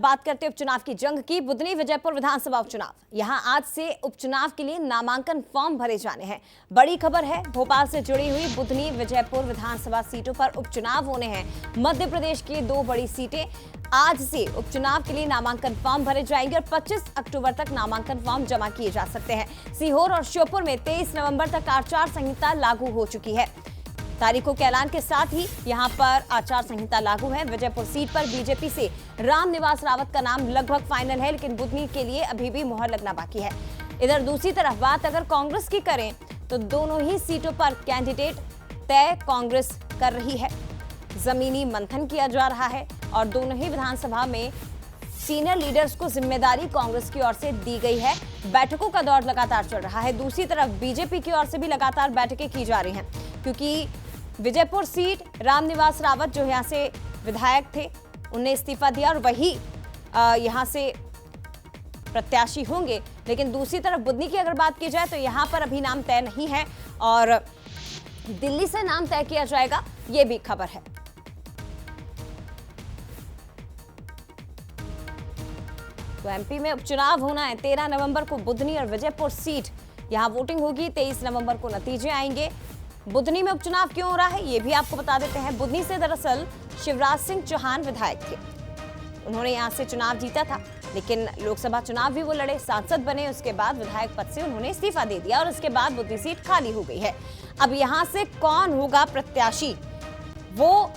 बात करते हैं उपचुनाव की जंग की। बुधनी विजयपुर विधानसभा उपचुनाव, यहां आज से उपचुनाव के लिए नामांकन फॉर्म भरे जाने हैं। बड़ी खबर है, भोपाल से जुड़ी हुई बुधनी विजयपुर विधानसभा सीटों पर उपचुनाव होने हैं। मध्य प्रदेश की 2 बड़ी सीटें, आज से उपचुनाव के लिए नामांकन फॉर्म भरे जाएंगे और 25 अक्टूबर तक नामांकन फॉर्म जमा किए जा सकते हैं। सीहोर और श्योपुर में 23 नवंबर तक आचार संहिता लागू हो चुकी है। तारीखों के ऐलान के साथ ही यहां पर आचार संहिता लागू है। विजयपुर सीट पर बीजेपी से रामनिवास रावत का नाम लगभग फाइनल है, लेकिन बुधनी के लिए अभी भी मुहर लगना बाकी है। इधर दूसरी तरफ बात अगर कांग्रेस की करें तो दोनों ही सीटों पर कैंडिडेट तय कांग्रेस कर रही है। जमीनी मंथन किया जा रहा है और दोनों ही विधानसभा में सीनियर लीडर्स को जिम्मेदारी कांग्रेस की ओर से दी गई है। बैठकों का दौर लगातार चल रहा है। दूसरी तरफ बीजेपी की ओर से भी लगातार बैठकें की जा रही हैं, क्योंकि विजयपुर सीट रामनिवास रावत जो यहां से विधायक थे, उन्हें इस्तीफा दिया और वही यहां से प्रत्याशी होंगे। लेकिन दूसरी तरफ बुधनी की अगर बात की जाए तो यहां पर अभी नाम तय नहीं है और दिल्ली से नाम तय किया जाएगा, यह भी खबर है। तो एमपी में उपचुनाव होना है 13 नवंबर को। बुधनी और विजयपुर सीट, यहां वोटिंग होगी। 23 नवंबर को नतीजे आएंगे। बुधनी में उपचुनाव क्यों हो रहा है, ये भी आपको बता देते हैं। बुधनी से दरअसल शिवराज सिंह चौहान विधायक थे। उन्होंने यहां से चुनाव जीता था, लेकिन लोकसभा चुनाव भी वो लड़े, सांसद बने। उसके बाद विधायक पद से उन्होंने इस्तीफा दे दिया और उसके बाद बुधनी सीट खाली हो गई है। अब यहां से कौन होगा प्रत्याशी, वो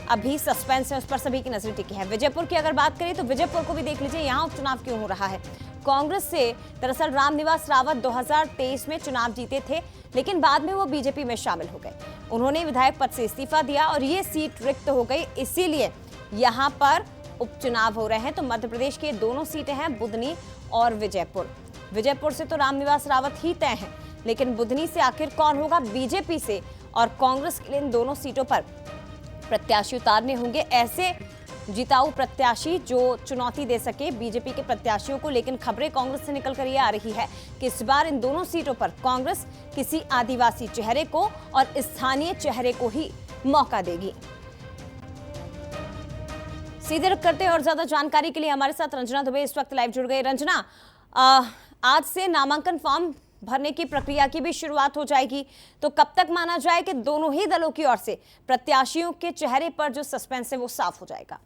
अभी सस्पेंस है, उस पर सभी की नजर टिकी है। विजयपुर की अगर बात करें तो विजयपुर को भी देख लीजिए, यहां उपचुनाव क्यों हो रहा है। कांग्रेस से दरअसल रामनिवास रावत 2023 में चुनाव जीते थे, लेकिन बाद में वो बीजेपी में शामिल हो गए। उन्होंने विधायक पद से इस्तीफा दिया और ये सीट रिक्त हो गई, इसीलिए यहां पर उपचुनाव हो रहे हैं। तो मध्य प्रदेश की दोनों सीटें हैं, बुधनी और विजयपुर। विजयपुर से तो रामनिवास रावत ही तय हैं, लेकिन बुधनी से आखिर कौन होगा। बीजेपी से और कांग्रेस के लिए इन दोनों सीटों पर प्रत्याशी उतारने होंगे, ऐसे जिताऊ प्रत्याशी जो चुनौती दे सके बीजेपी के प्रत्याशियों को। लेकिन खबरें कांग्रेस से निकल कर ये आ रही है कि इस बार इन दोनों सीटों पर कांग्रेस किसी आदिवासी चेहरे को और स्थानीय चेहरे को ही मौका देगी। सीधे रुख करते हैं और ज्यादा जानकारी के लिए हमारे साथ रंजना दुबे इस वक्त लाइव जुड़ गई। रंजना, आज से नामांकन फॉर्म भरने की प्रक्रिया की भी शुरुआत हो जाएगी, तो कब तक माना जाए कि दोनों ही दलों की ओर से प्रत्याशियों के चेहरे पर जो सस्पेंस है वो साफ हो जाएगा?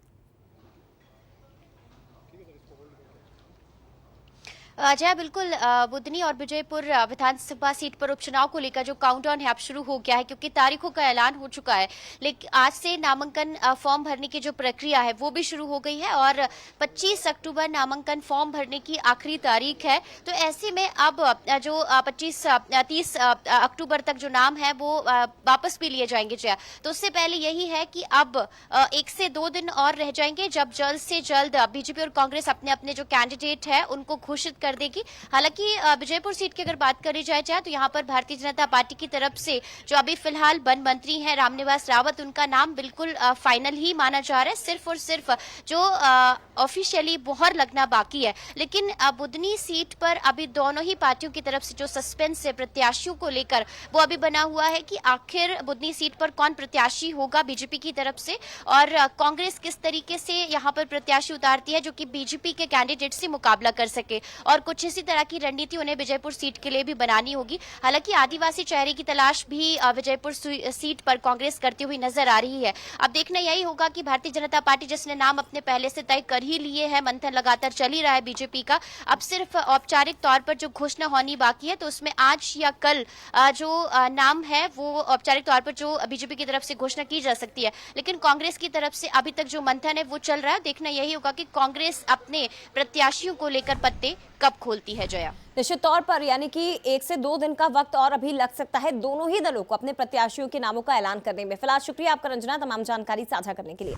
जय बिल्कुल, बुधनी और विजयपुर विधानसभा सीट पर उपचुनाव को लेकर जो काउंटडाउन है अब शुरू हो गया है, क्योंकि तारीखों का ऐलान हो चुका है। लेकिन आज से नामांकन फॉर्म भरने की जो प्रक्रिया है वो भी शुरू हो गई है और 25 अक्टूबर नामांकन फॉर्म भरने की आखिरी तारीख है। तो ऐसे में अब जो 30 अक्टूबर तक जो नाम है वो वापस भी लिए जाएंगे। जया, तो उससे पहले यही है कि अब 1 से 2 दिन और रह जाएंगे, जब जल्द से जल्द बीजेपी और कांग्रेस अपने अपने जो कैंडिडेट है उनको घोषित कर देगी। हालांकि विजयपुर सीट की अगर बात करी जाए तो यहाँ पर भारतीय जनता पार्टी की तरफ से जो अभी फिलहाल वन मंत्री हैं रामनिवास रावत, उनका नाम बिल्कुल फाइनल ही माना जा रहा है। सिर्फ और सिर्फ जो ऑफिशियली मुहर लगना बाकी है। लेकिन बुधनी सीट पर अभी दोनों ही पार्टियों की तरफ से जो सस्पेंस है प्रत्याशियों को लेकर, वो अभी बना हुआ है कि आखिर बुधनी सीट पर कौन प्रत्याशी होगा बीजेपी की तरफ से, और कांग्रेस किस तरीके से यहाँ पर प्रत्याशी उतारती है जो कि बीजेपी के कैंडिडेट से मुकाबला कर सके। और कुछ इसी तरह की रणनीति उन्हें विजयपुर सीट के लिए भी बनानी होगी। हालांकि आदिवासी चेहरे की तलाश भी विजयपुर सीट पर कांग्रेस करती हुई नजर आ रही है। अब देखना यही होगा कि भारतीय जनता पार्टी, जिसने नाम अपने पहले से तय कर ही लिए हैं, मंथन लगातार चल ही रहा है बीजेपी का, अब सिर्फ औपचारिक तौर पर जो घोषणा होनी बाकी है, तो उसमें आज या कल जो नाम है वो औपचारिक तौर पर जो बीजेपी की तरफ से घोषणा की जा सकती है। लेकिन कांग्रेस की तरफ से अभी तक जो मंथन है वो चल रहा है। देखना यही होगा कि कांग्रेस अपने प्रत्याशियों को लेकर पत्ते कब खोलती है। जया, निश्चित तौर पर यानी कि 1 से 2 दिन का वक्त और अभी लग सकता है दोनों ही दलों को अपने प्रत्याशियों के नामों का ऐलान करने में। फिलहाल शुक्रिया आपका रंजना, तमाम जानकारी साझा करने के लिए।